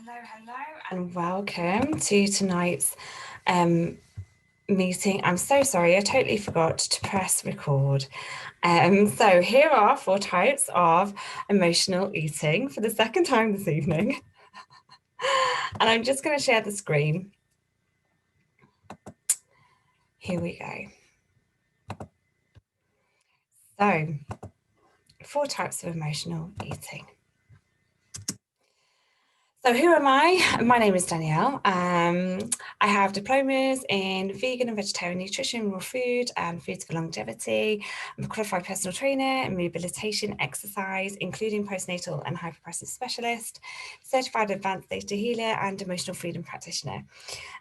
Hello, and welcome to tonight's meeting. I'm so sorry, I totally forgot to press record. So here are 4 types of emotional eating for the second time this evening. And I'm just going to share the screen. Here we go. So, 4 types of emotional eating. So who am I? My name is Danielle. I have diplomas in vegan and vegetarian nutrition, raw food, and foods for longevity. I'm a qualified personal trainer and rehabilitation exercise, including postnatal and hyperpressive specialist, certified advanced data healer, and emotional freedom practitioner.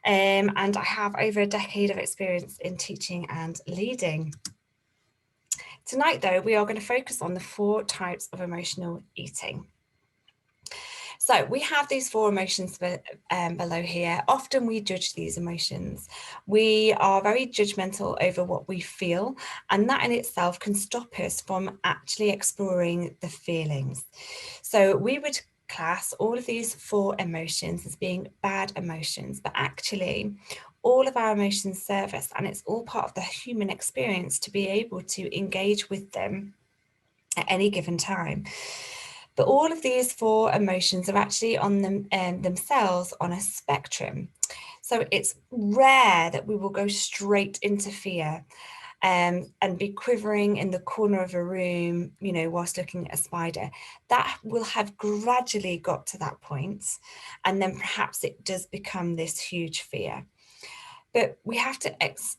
And I have over a decade of experience in teaching and leading. Tonight, though, we are going to focus on the 4 types of emotional eating. So we have these 4 emotions below here. Often we judge these emotions. We are very judgmental over what we feel, and that in itself can stop us from actually exploring the feelings. So we would class all of these 4 emotions as being bad emotions, but actually all of our emotions serve us, and it's all part of the human experience to be able to engage with them at any given time. But all of these 4 emotions are actually on them themselves on a spectrum. So it's rare that we will go straight into fear and be quivering in the corner of a room, whilst looking at a spider. That will have gradually got to that point, and then perhaps it does become this huge fear. But we have to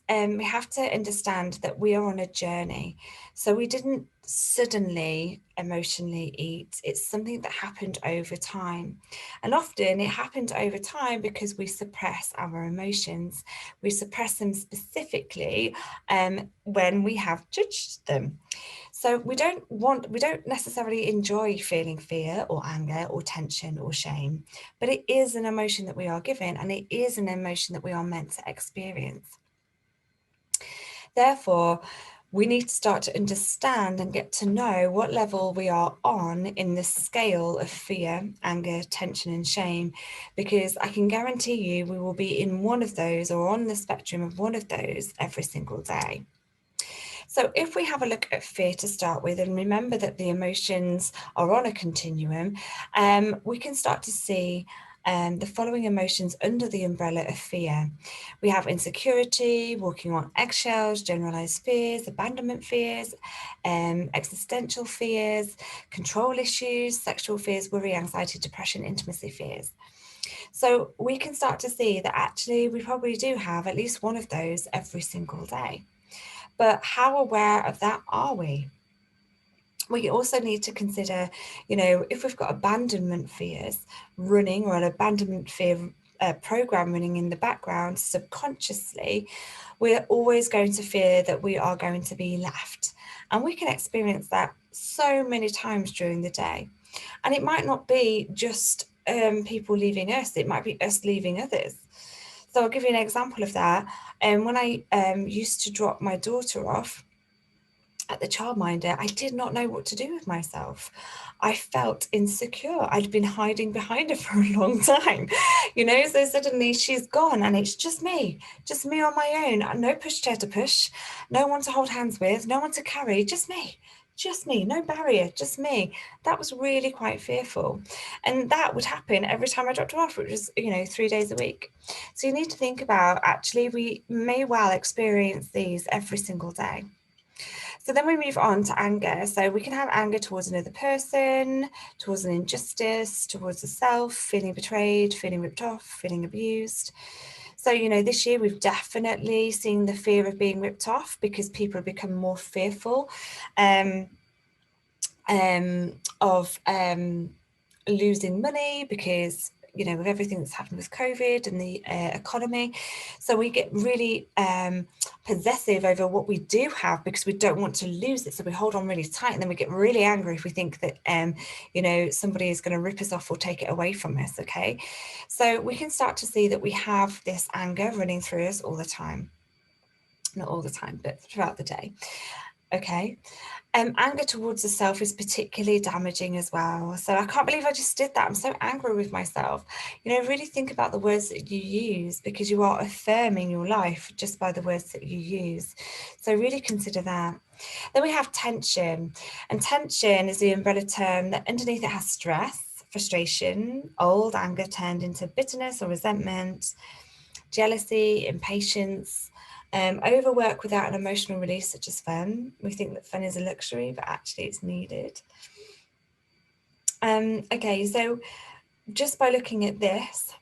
understand that we are on a journey. So we didn't suddenly emotionally eat. It's something that happened over time. And often it happened over time because we suppress our emotions. We suppress them specifically when we have judged them. So we don't necessarily enjoy feeling fear or anger or tension or shame, but it is an emotion that we are given, and it is an emotion that we are meant to experience. Therefore, we need to start to understand and get to know what level we are on in the scale of fear, anger, tension, and shame, because I can guarantee you we will be in one of those or on the spectrum of one of those every single day. So if we have a look at fear to start with, and remember that the emotions are on a continuum, we can start to see the following emotions under the umbrella of fear. We have insecurity, walking on eggshells, generalized fears, abandonment fears, existential fears, control issues, sexual fears, worry, anxiety, depression, intimacy fears. So we can start to see that actually we probably do have at least one of those every single day. But how aware of that are we? We also need to consider, if we've got abandonment fears running, or an abandonment fear program running in the background subconsciously, we're always going to fear that we are going to be left. And we can experience that so many times during the day. And it might not be just people leaving us, it might be us leaving others. So I'll give you an example of that. When I used to drop my daughter off at the childminder, I did not know what to do with myself. I felt insecure. I'd been hiding behind her for a long time, so suddenly she's gone and it's just me on my own. No pushchair to push, no one to hold hands with, no one to carry, just me, no barrier, just me. That was really quite fearful. And that would happen every time I dropped her off, which was, 3 days a week. So you need to think about, actually, we may well experience these every single day. So then we move on to anger. So we can have anger towards another person, towards an injustice, towards the self, feeling betrayed, feeling ripped off, feeling abused. So, this year we've definitely seen the fear of being ripped off because people have become more fearful of losing money because, with everything that's happened with COVID and the economy. So we get really possessive over what we do have because we don't want to lose it. So we hold on really tight, and then we get really angry if we think that, somebody is going to rip us off or take it away from us. Okay. So we can start to see that we have this anger running through us all the time. Not all the time, but throughout the day. Okay. Anger towards the self is particularly damaging as well. So I can't believe I just did that. I'm so angry with myself. Really think about the words that you use, because you are affirming your life just by the words that you use. So really consider that. Then we have tension. And tension is the umbrella term that underneath it has stress, frustration, old anger turned into bitterness or resentment, jealousy, impatience, overwork without an emotional release, such as fun. We think that fun is a luxury, but actually it's needed. Okay, so just by looking at this,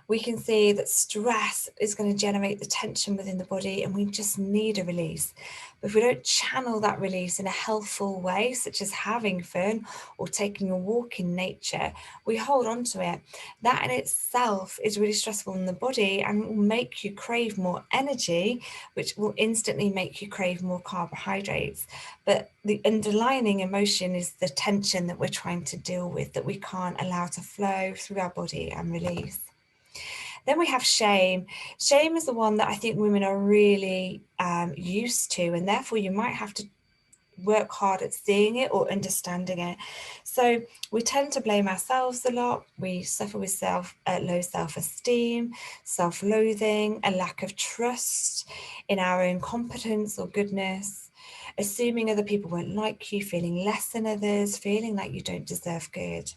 we can see that stress is going to generate the tension within the body, and we just need a release. But if we don't channel that release in a healthful way, such as having fun or taking a walk in nature, we hold on to it. That in itself is really stressful in the body and will make you crave more energy, which will instantly make you crave more carbohydrates. But the underlying emotion is the tension that we're trying to deal with, that we can't allow to flow through our body and release. Then we have shame. Shame is the one that I think women are really used to, and therefore you might have to work hard at seeing it or understanding it. So we tend to blame ourselves a lot. We suffer with low self-esteem, self-loathing, a lack of trust in our own competence or goodness, assuming other people won't like you, feeling less than others, feeling like you don't deserve good.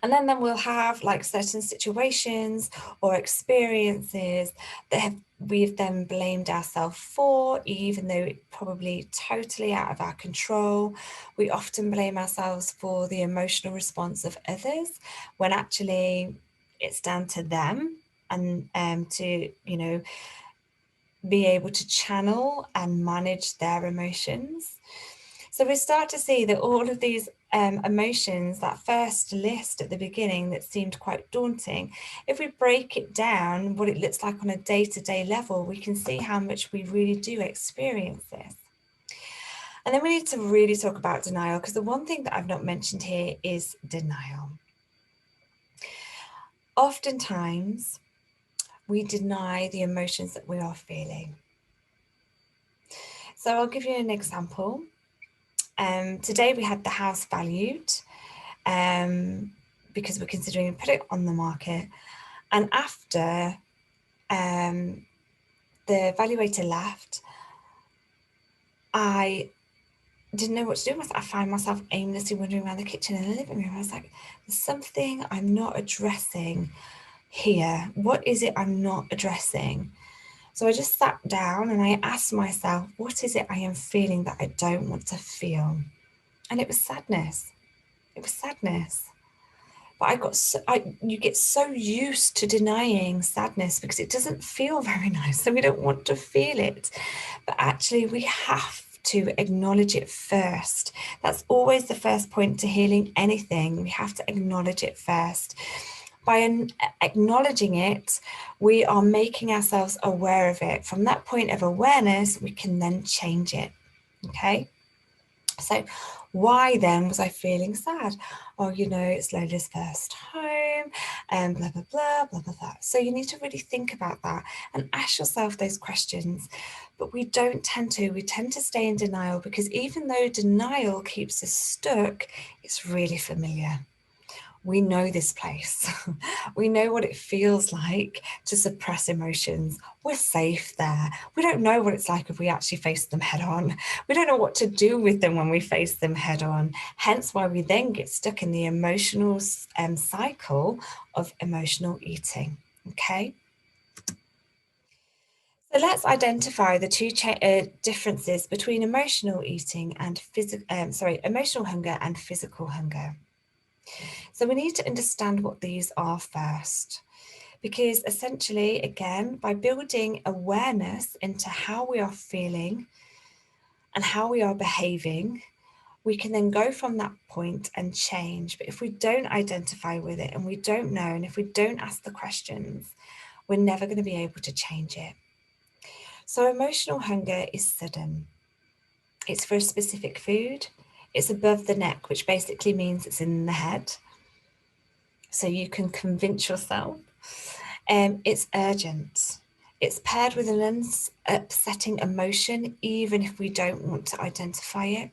And then we'll have like certain situations or experiences that we've then blamed ourselves for, even though it's probably totally out of our control. We often blame ourselves for the emotional response of others, when actually it's down to them, and to, be able to channel and manage their emotions. So we start to see that all of these emotions, that first list at the beginning that seemed quite daunting, if we break it down, what it looks like on a day-to-day level, we can see how much we really do experience this. And then we need to really talk about denial, because the one thing that I've not mentioned here is denial. Oftentimes, we deny the emotions that we are feeling. So I'll give you an example. Today we had the house valued, because we're considering put it on the market. And after the valuator left, I didn't know what to do with it. I found myself aimlessly wandering around the kitchen and the living room. I was like, there's something I'm not addressing here. What is it I'm not addressing? So I just sat down and I asked myself, what is it I am feeling that I don't want to feel? And it was sadness. It was sadness. But you get so used to denying sadness because it doesn't feel very nice, so we don't want to feel it. But actually, we have to acknowledge it first. That's always the first point to healing anything. We have to acknowledge it first. By acknowledging it, we are making ourselves aware of it. From that point of awareness, we can then change it. Okay? So why then was I feeling sad? Oh, it's Lola's first home, and blah, blah, blah, blah, blah, blah. So you need to really think about that and ask yourself those questions. But we don't tend to. We tend to stay in denial, because even though denial keeps us stuck, it's really familiar. We know this place. We know what it feels like to suppress emotions. We're safe there. We don't know what it's like if we actually face them head on. We don't know what to do with them when we face them head on. Hence why we then get stuck in the emotional cycle of emotional eating. Okay. So let's identify the two differences between emotional eating and emotional hunger and physical hunger. So we need to understand what these are first, because essentially, again, by building awareness into how we are feeling and how we are behaving, we can then go from that point and change. But if we don't identify with it and we don't know, and if we don't ask the questions, we're never going to be able to change it. So emotional hunger is sudden. It's for a specific food. It's above the neck, which basically means it's in the head. So you can convince yourself. It's urgent. It's paired with an upsetting emotion, even if we don't want to identify it.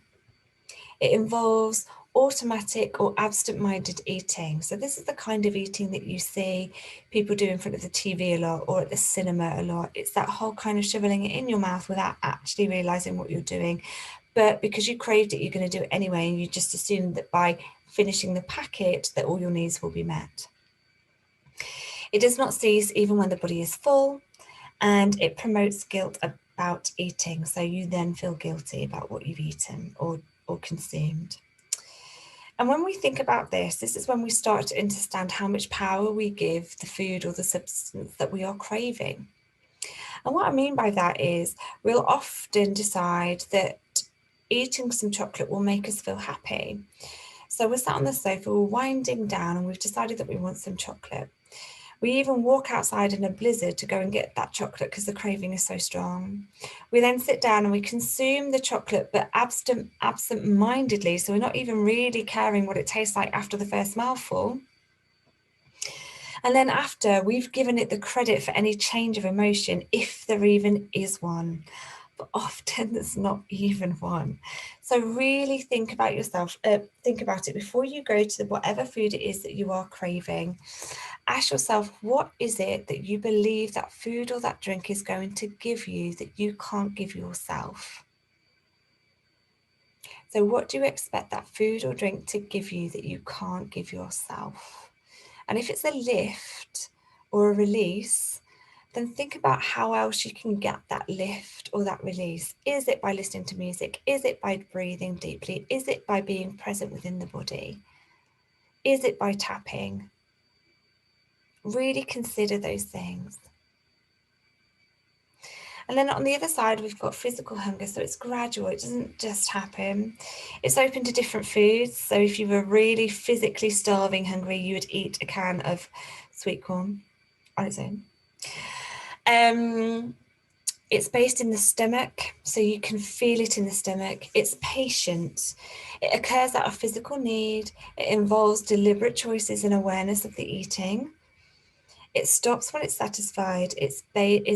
It involves automatic or absent-minded eating. So this is the kind of eating that you see people do in front of the TV a lot or at the cinema a lot. It's that whole kind of shoveling it in your mouth without actually realizing what you're doing. But because you craved it, you're going to do it anyway, and you just assume that by finishing the packet that all your needs will be met. It does not cease even when the body is full, and it promotes guilt about eating. So you then feel guilty about what you've eaten or consumed. And when we think about this is when we start to understand how much power we give the food or the substance that we are craving. And what I mean by that is we'll often decide that eating some chocolate will make us feel happy. So we're sat on the sofa, we're winding down, and we've decided that we want some chocolate. We even walk outside in a blizzard to go and get that chocolate because the craving is so strong. We then sit down and we consume the chocolate, but absent-mindedly, so we're not even really caring what it tastes like after the first mouthful. And then after, we've given it the credit for any change of emotion, if there even is one. But often there's not even one. So really think about yourself, think about it before you go to whatever food it is that you are craving. Ask yourself, what is it that you believe that food or that drink is going to give you that you can't give yourself? So what do you expect that food or drink to give you that you can't give yourself? And if it's a lift or a release, then think about how else you can get that lift or that release. Is it by listening to music? Is it by breathing deeply? Is it by being present within the body? Is it by tapping? Really consider those things. And then on the other side, we've got physical hunger. So it's gradual, it doesn't just happen. It's open to different foods. So if you were really physically starving hungry, you would eat a can of sweet corn on its own. It's based in the stomach, so you can feel it in the stomach. It's patient. It occurs out of physical need. It involves deliberate choices and awareness of the eating. It stops when it's satisfied. It's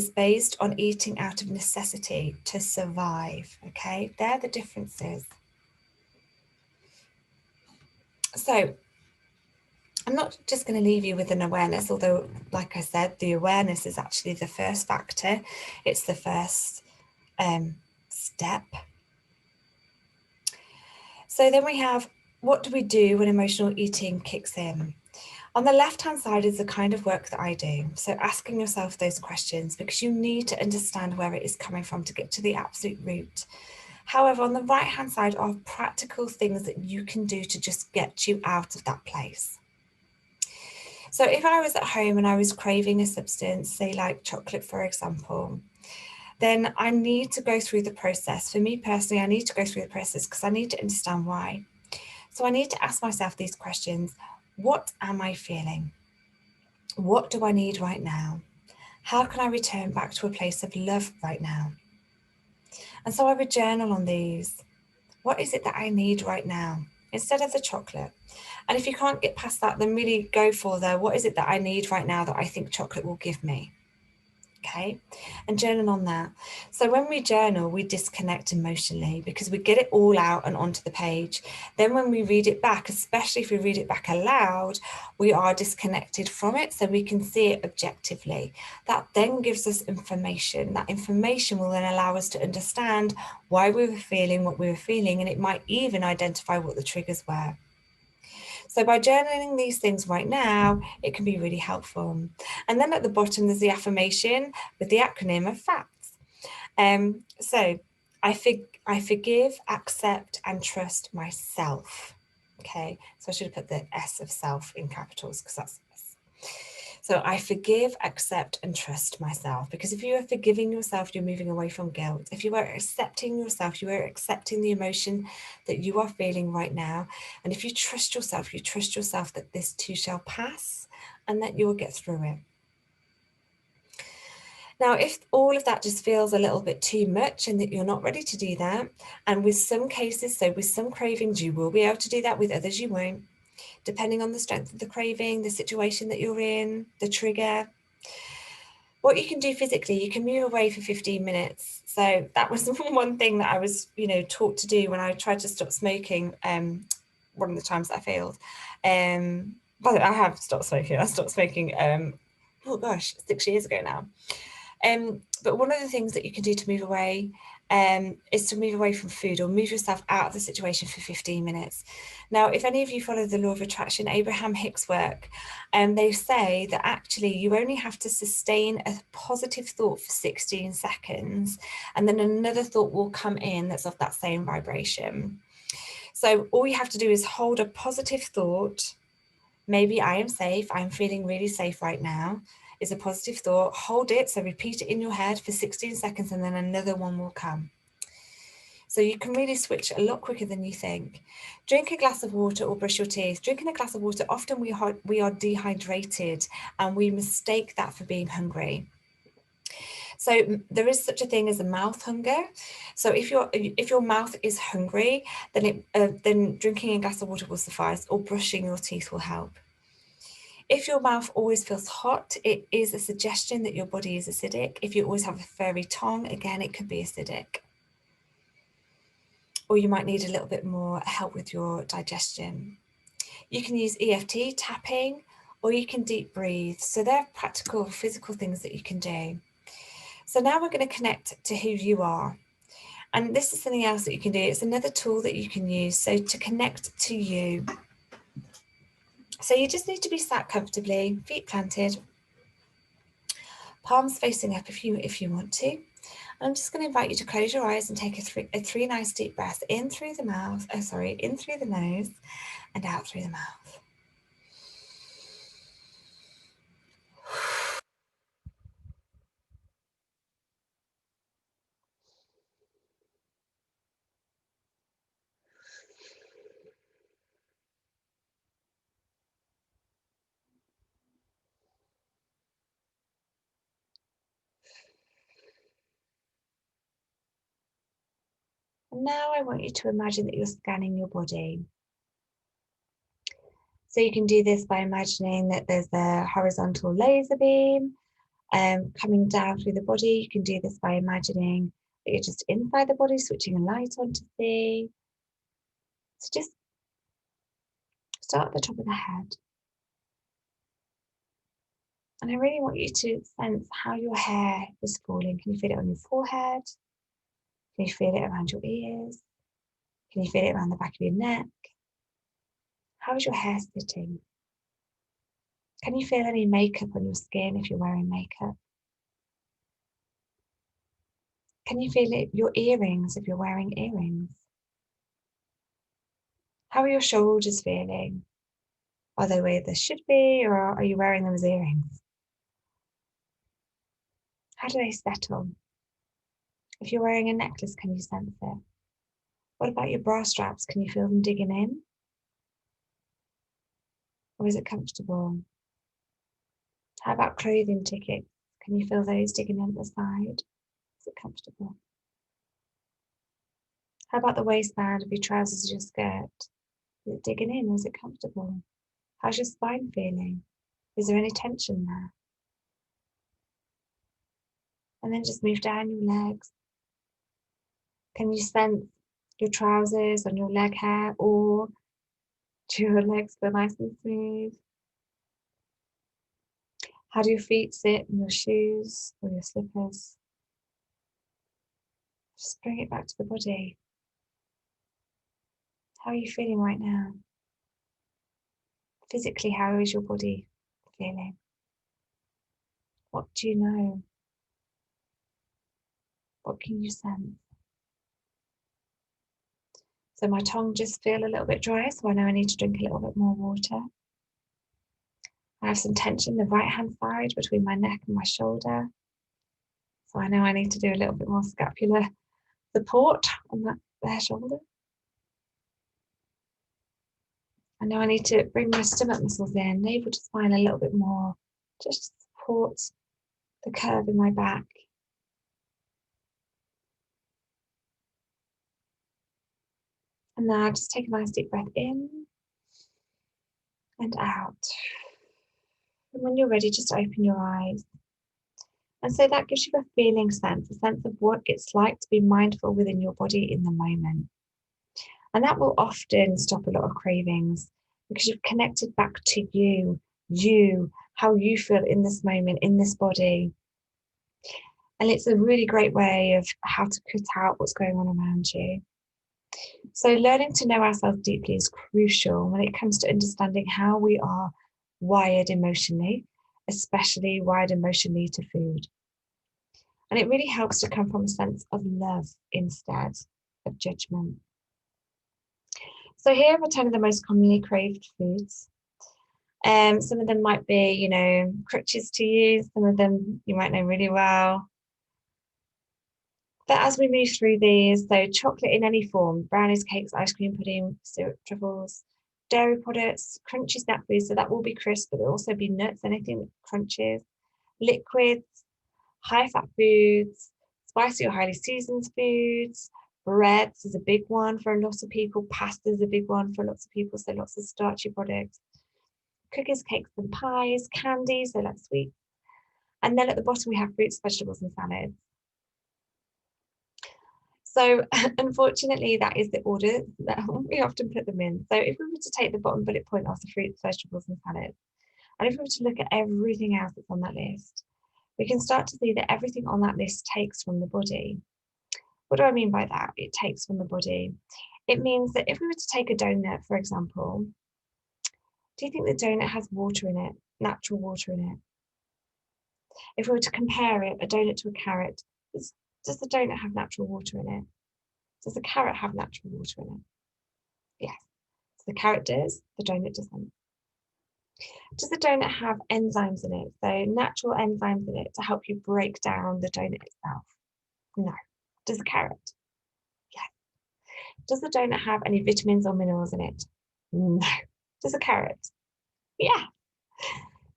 based on eating out of necessity to survive. Okay, they're the differences. So I'm not just going to leave you with an awareness, although, like I said, the awareness is actually the first factor. It's the first step. So then we have, what do we do when emotional eating kicks in? On the left-hand side is the kind of work that I do. So asking yourself those questions, because you need to understand where it is coming from to get to the absolute root. However, on the right-hand side are practical things that you can do to just get you out of that place. So if I was at home and I was craving a substance, say like chocolate, for example, then I need to go through the process. For me personally, I need to go through the process because I need to understand why. So I need to ask myself these questions. What am I feeling? What do I need right now? How can I return back to a place of love right now? And so I would journal on these. What is it that I need right now? Instead of the chocolate. And if you can't get past that, then really go for what is it that I need right now that I think chocolate will give me? Okay, and journal on that. So when we journal, we disconnect emotionally because we get it all out and onto the page. Then when we read it back, especially if we read it back aloud, we are disconnected from it so we can see it objectively. That then gives us information. That information will then allow us to understand why we were feeling what we were feeling, and it might even identify what the triggers were. So by journaling these things right now, it can be really helpful. And then at the bottom, there's the affirmation with the acronym of FACTS. So I forgive, accept, and trust myself. Okay, so I should have put the S of self in capitals because that's so I forgive, accept, and trust myself. Because if you are forgiving yourself, you're moving away from guilt. If you are accepting yourself, you are accepting the emotion that you are feeling right now. And if you trust yourself that this too shall pass and that you will get through it. Now, if all of that just feels a little bit too much and that you're not ready to do that, and with some cases, so with some cravings, you will be able to do that, with others you won't, depending on the strength of the craving, the situation that you're in, the trigger, What you can do physically, you can move away for 15 minutes. So that was one thing that I was, taught to do when I tried to stop smoking. One of the times that I failed. But I have stopped smoking. I stopped smoking, oh gosh, 6 years ago now. But one of the things that you can do to move away is to move away from food or move yourself out of the situation for 15 minutes. Now, if any of you follow the law of attraction, Abraham Hicks' work, they say that actually you only have to sustain a positive thought for 16 seconds, and then another thought will come in that's of that same vibration. So all you have to do is hold a positive thought. Maybe I am safe. I'm feeling really safe right now. Is a positive thought. Hold it. So repeat it in your head for 16 seconds and then another one will come. So you can really switch a lot quicker than you think. Drink a glass of water or brush your teeth. Drinking a glass of water, often we are dehydrated and we mistake that for being hungry. So there is such a thing as a mouth hunger. So if your mouth is hungry, then drinking a glass of water will suffice, or brushing your teeth will help. If your mouth always feels hot, it is a suggestion that your body is acidic. If you always have a furry tongue, again, it could be acidic. Or you might need a little bit more help with your digestion. You can use EFT tapping, or you can deep breathe. So they're practical, physical things that you can do. So now we're going to connect to who you are. And this is something else that you can do. It's another tool that you can use. So to connect to you. So you just need to be sat comfortably, feet planted, palms facing up if you want to. And I'm just going to invite you to close your eyes and take a three nice deep breaths in through the mouth. In through the nose and out through the mouth. And now I want you to imagine that you're scanning your body. So you can do this by imagining that there's a horizontal laser beam coming down through the body. You can do this by imagining that you're just inside the body, switching a light on to see. So just start at the top of the head. And I really want you to sense how your hair is falling. Can you feel it on your forehead? Can you feel it around your ears? Can you feel it around the back of your neck? How is your hair sitting? Can you feel any makeup on your skin if you're wearing makeup? Can you feel it, your earrings if you're wearing earrings? How are your shoulders feeling? Are they where they should be, or are you wearing them as earrings? How do they settle? If you're wearing a necklace, can you sense it? What about your bra straps? Can you feel them digging in? Or is it comfortable? How about clothing tickets? Can you feel those digging in at the side? Is it comfortable? How about the waistband of your trousers or your skirt? Is it digging in or is it comfortable? How's your spine feeling? Is there any tension there? And then just move down your legs. Can you sense your trousers on your leg hair, or do your legs feel nice and smooth? How do your feet sit in your shoes or your slippers? Just bring it back to the body. How are you feeling right now? Physically, how is your body feeling? What do you know? What can you sense? So my tongue just feel a little bit dry, so I know I need to drink a little bit more water. I have some tension in the right hand side between my neck and my shoulder. So I know I need to do a little bit more scapular support on that there shoulder. I know I need to bring my stomach muscles in, navel to spine a little bit more, just to support the curve in my back. And now just take a nice deep breath in and out. And when you're ready, just open your eyes. And so that gives you a feeling sense, a sense of what it's like to be mindful within your body in the moment. And that will often stop a lot of cravings because you've connected back to you, how you feel in this moment, in this body. And it's a really great way of how to cut out what's going on around you. So, learning to know ourselves deeply is crucial when it comes to understanding how we are wired emotionally, especially wired emotionally to food. And it really helps to come from a sense of love instead of judgment. So, here are 10 of the most commonly craved foods. Some of them might be, crutches to you, some of them you might know really well. But as we move through these, so chocolate in any form, brownies, cakes, ice cream, pudding, syrup, truffles, dairy products, crunchy snack foods, so that will be crisp, but it'll also be nuts, anything that crunches, liquids, high fat foods, spicy or highly seasoned foods, breads is a big one for a lot of people, pasta is a big one for lots of people, so lots of starchy products, cookies, cakes, and pies, candies, so like sweets. And then at the bottom, we have fruits, vegetables, and salads. So unfortunately, that is the order that we often put them in. So if we were to take the bottom bullet point of the fruits, vegetables, and salads, and if we were to look at everything else that's on that list, we can start to see that everything on that list takes from the body. What do I mean by that? It takes from the body. It means that if we were to take a donut, for example, do you think the donut has water in it, natural water in it? If we were to compare it, a donut to a carrot, does the donut have natural water in it? Does the carrot have natural water in it? Yes. So the carrot does, the donut doesn't. Does the donut have enzymes in it? So natural enzymes in it to help you break down the donut itself? No. Does the carrot? Yes. Does the donut have any vitamins or minerals in it? No. Does the carrot? Yeah.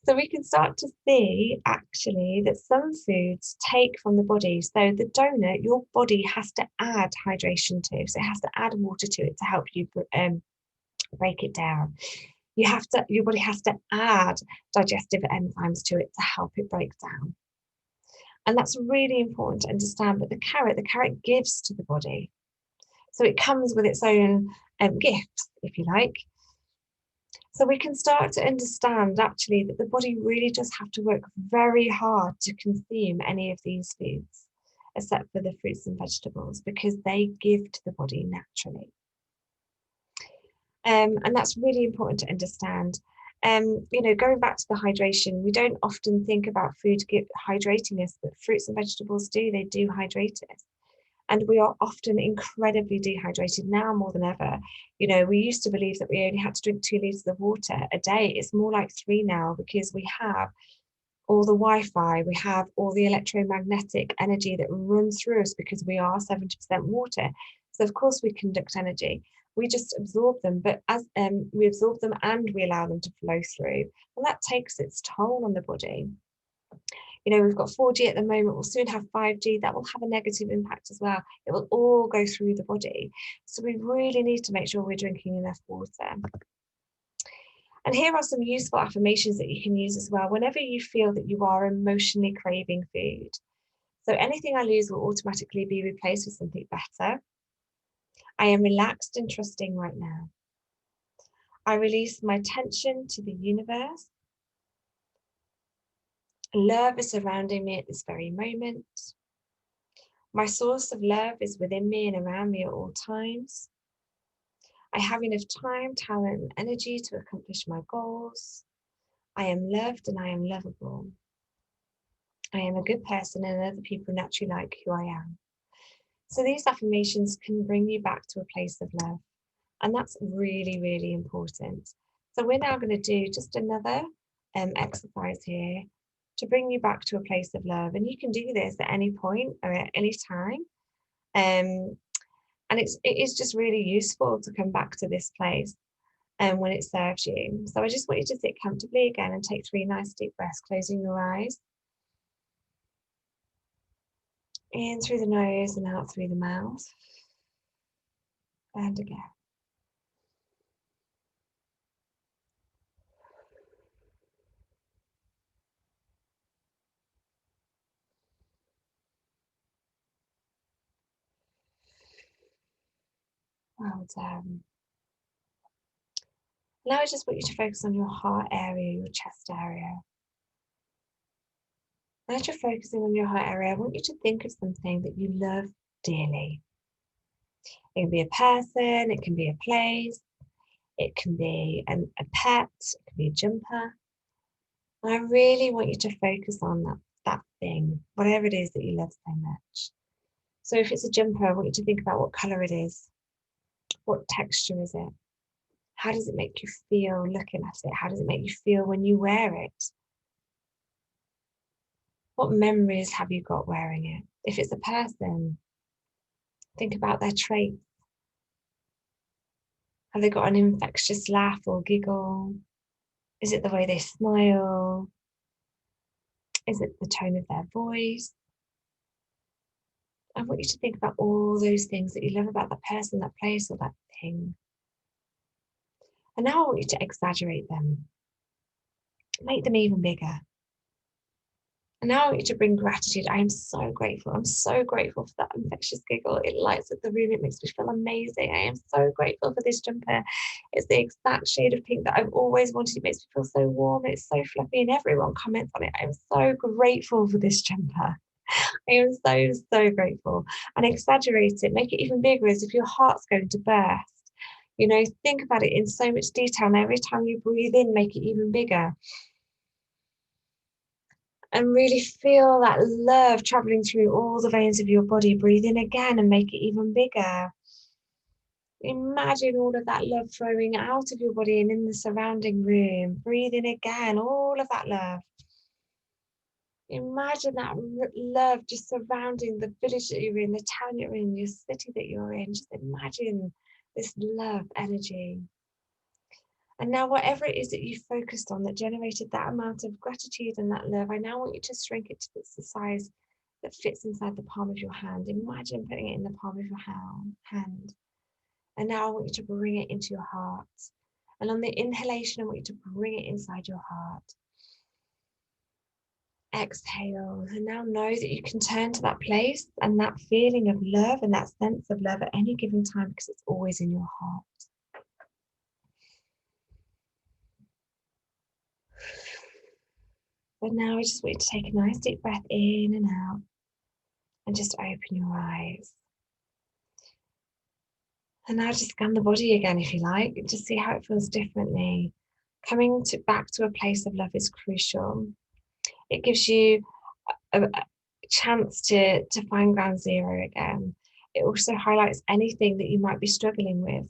So we can start to see actually that some foods take from the body. So the donut, your body has to add hydration to, so it has to add water to it to help you break it down. Your body has to add digestive enzymes to it to help it break down. And that's really important to understand. But the carrot gives to the body. So it comes with its own gifts, if you like. So we can start to understand actually that the body really does have to work very hard to consume any of these foods, except for the fruits and vegetables, because they give to the body naturally. And that's really important to understand. Going back to the hydration, we don't often think about food hydrating us, but fruits and vegetables do. They do hydrate us. And we are often incredibly dehydrated now more than ever. We used to believe that we only had to drink 2 liters of water a day. It's more like 3 now because we have all the Wi-Fi, we have all the electromagnetic energy that runs through us because we are 70% water. So of course we conduct energy. We just absorb them, but as we absorb them and we allow them to flow through, and that takes its toll on the body. We've got 4G at the moment, we'll soon have 5G, that will have a negative impact as well. It will all go through the body. So we really need to make sure we're drinking enough water. And here are some useful affirmations that you can use as well whenever you feel that you are emotionally craving food. So anything I lose will automatically be replaced with something better. I am relaxed and trusting right now. I release my tension to the universe. Love is surrounding me at this very moment. My source of love is within me and around me at all times. I have enough time, talent, and energy to accomplish my goals. I am loved and I am lovable. I am a good person and other people naturally like who I am. So these affirmations can bring you back to a place of love. And that's really, really important. So we're now going to do just another exercise here to bring you back to a place of love. And you can do this at any point or at any time. And it is just really useful to come back to this place when it serves you. So I just want you to sit comfortably again and take 3 nice deep breaths, closing your eyes. In through the nose and out through the mouth. And again. Well done. Now I just want you to focus on your heart area, your chest area. As you're focusing on your heart area, I want you to think of something that you love dearly. It can be a person, it can be a place, it can be a pet, it can be a jumper. And I really want you to focus on that thing, whatever it is that you love so much. So if it's a jumper, I want you to think about what color it is. What texture is it? How does it make you feel looking at it? How does it make you feel when you wear it? What memories have you got wearing it? If it's a person, think about their traits. Have they got an infectious laugh or giggle? Is it the way they smile? Is it the tone of their voice? I want you to think about all those things that you love about that person, that place, or that thing. And now I want you to exaggerate them. Make them even bigger. And now I want you to bring gratitude. I am so grateful. I'm so grateful for that infectious giggle. It lights up the room. It makes me feel amazing. I am so grateful for this jumper. It's the exact shade of pink that I've always wanted. It makes me feel so warm. It's so fluffy and everyone comments on it. I am so grateful for this jumper. I am so, so grateful. And exaggerate it. Make it even bigger as if your heart's going to burst. You know, think about it in so much detail. And every time you breathe in, make it even bigger. And really feel that love traveling through all the veins of your body. Breathe in again and make it even bigger. Imagine all of that love flowing out of your body and in the surrounding room. Breathe in again, all of that love. Imagine that love just surrounding the village that you're in, the town you're in, your city that you're in. Just imagine this love energy. And now whatever it is that you focused on that generated that amount of gratitude and that love, I now want you to shrink it to the size that fits inside the palm of your hand. Imagine putting it in the palm of your hand. And now I want you to bring it into your heart. And on the inhalation, I want you to bring it inside your heart. Exhale. And now know that you can turn to that place and that feeling of love and that sense of love at any given time because it's always in your heart. But now I just want you to take a nice deep breath in and out and just open your eyes. And now just scan the body again if you like, and just see how it feels differently. Coming back to a place of love is crucial. It gives you a chance to find ground zero again. It also highlights anything that you might be struggling with.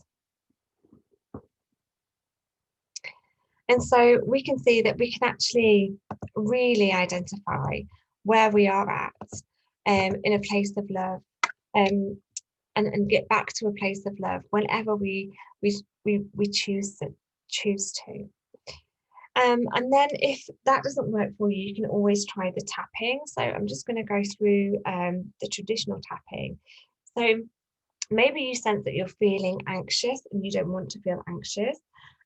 And so we can see that we can actually really identify where we are at in a place of love and get back to a place of love whenever we choose to. And then if that doesn't work for you, you can always try the tapping. So I'm just going to go through the traditional tapping. So maybe you sense that you're feeling anxious and you don't want to feel anxious.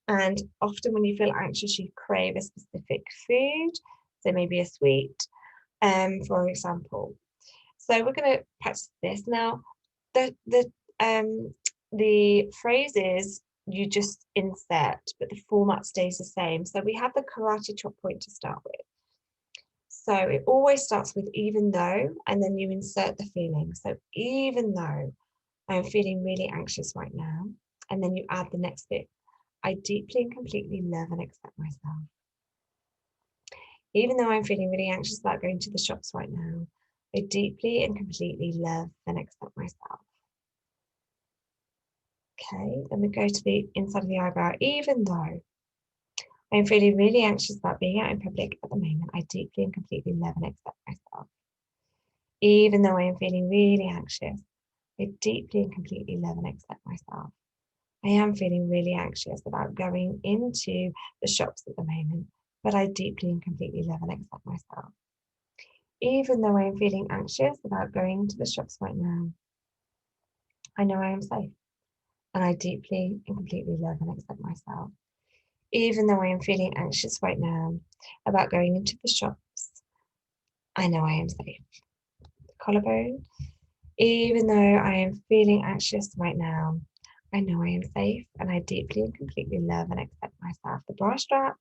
And often when you feel anxious, you crave a specific food. So maybe a sweet, for example. So we're going to practice this. Now, the phrases you just insert, but the format stays the same. So we have the karate chop point to start with. So it always starts with even though, and then you insert the feeling. So even though I'm feeling really anxious right now, and then you add the next bit. I deeply and completely love and accept myself. Even though I'm feeling really anxious about going to the shops right now, I deeply and completely love and accept myself. Okay, then we go to the inside of the eyebrow. Even though I'm feeling really anxious about being out in public at the moment, I deeply and completely love and accept myself. Even though I am feeling really anxious, I deeply and completely love and accept myself. I am feeling really anxious about going into the shops at the moment, but I deeply and completely love and accept myself. Even though I am feeling anxious about going to the shops right now, I know I am safe, and I deeply and completely love and accept myself. Even though I am feeling anxious right now about going into the shops, I know I am safe. Collarbone. Even though I am feeling anxious right now, I know I am safe and I deeply and completely love and accept myself. The bra strap,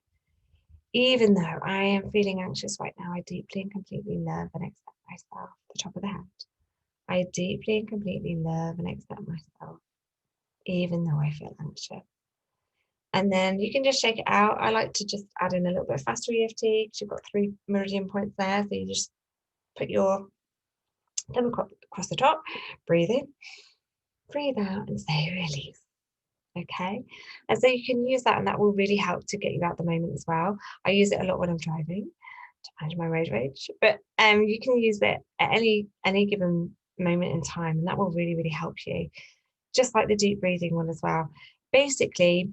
even though I am feeling anxious right now, I deeply and completely love and accept myself. The top of the head, I deeply and completely love and accept myself, even though I feel anxious. And then you can just shake it out. I like to just add in a little bit of faster EFT because you've got 3 meridian points there. So you just put your thumb across the top, breathe in, breathe out, and say release. Okay. And so you can use that, and that will really help to get you out the moment as well. I use it a lot when I'm driving to manage my road rage, but you can use it at any given moment in time, and that will really, really help you. Just like the deep breathing one as well. Basically,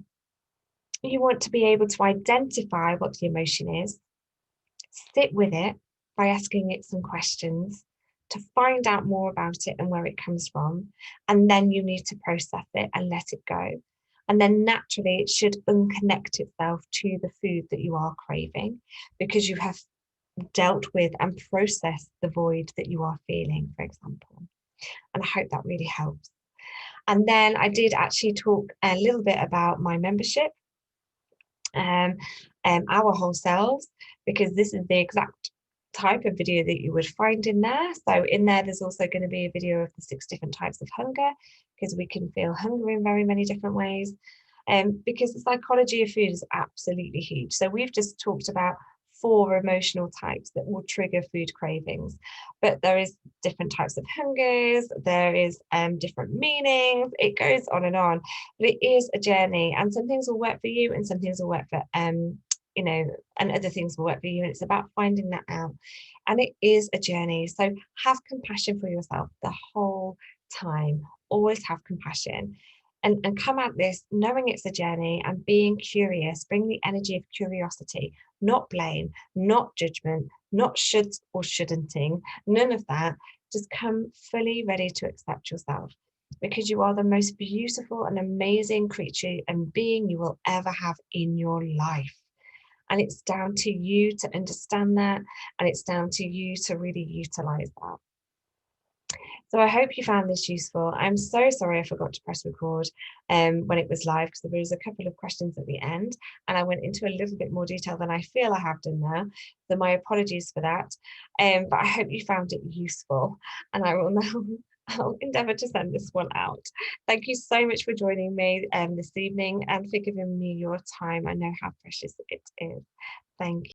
you want to be able to identify what the emotion is, sit with it by asking it some questions to find out more about it and where it comes from. And then you need to process it and let it go. And then naturally, it should unconnect itself to the food that you are craving because you have dealt with and processed the void that you are feeling, for example. And I hope that really helps. And then I did actually talk a little bit about my membership, um, our whole selves, because this is the exact type of video that you would find in there. So in there, there's also going to be a video of the 6 different types of hunger, because we can feel hunger in very many different ways. Because the psychology of food is absolutely huge. So we've just talked about 4 emotional types that will trigger food cravings, but there is different types of hungers, there is different meanings, it goes on and on, but it is a journey, and some things will work for you and some things will work for you know, and other things will work for you, and it's about finding that out. And it is a journey, so have compassion for yourself the whole time. Always have compassion, and come at this knowing it's a journey and being curious. Bring the energy of curiosity, not blame, not judgment, not should or shouldn'ting, none of that. Just come fully ready to accept yourself, because you are the most beautiful and amazing creature and being you will ever have in your life. And it's down to you to understand that, and it's down to you to really utilize that. So I hope you found this useful. I'm so sorry I forgot to press record when it was live, because there was a couple of questions at the end and I went into a little bit more detail than I feel I have done now. So my apologies for that. But I hope you found it useful, and I will now I'll endeavour to send this one out. Thank you so much for joining me this evening and for giving me your time. I know how precious it is. Thank you.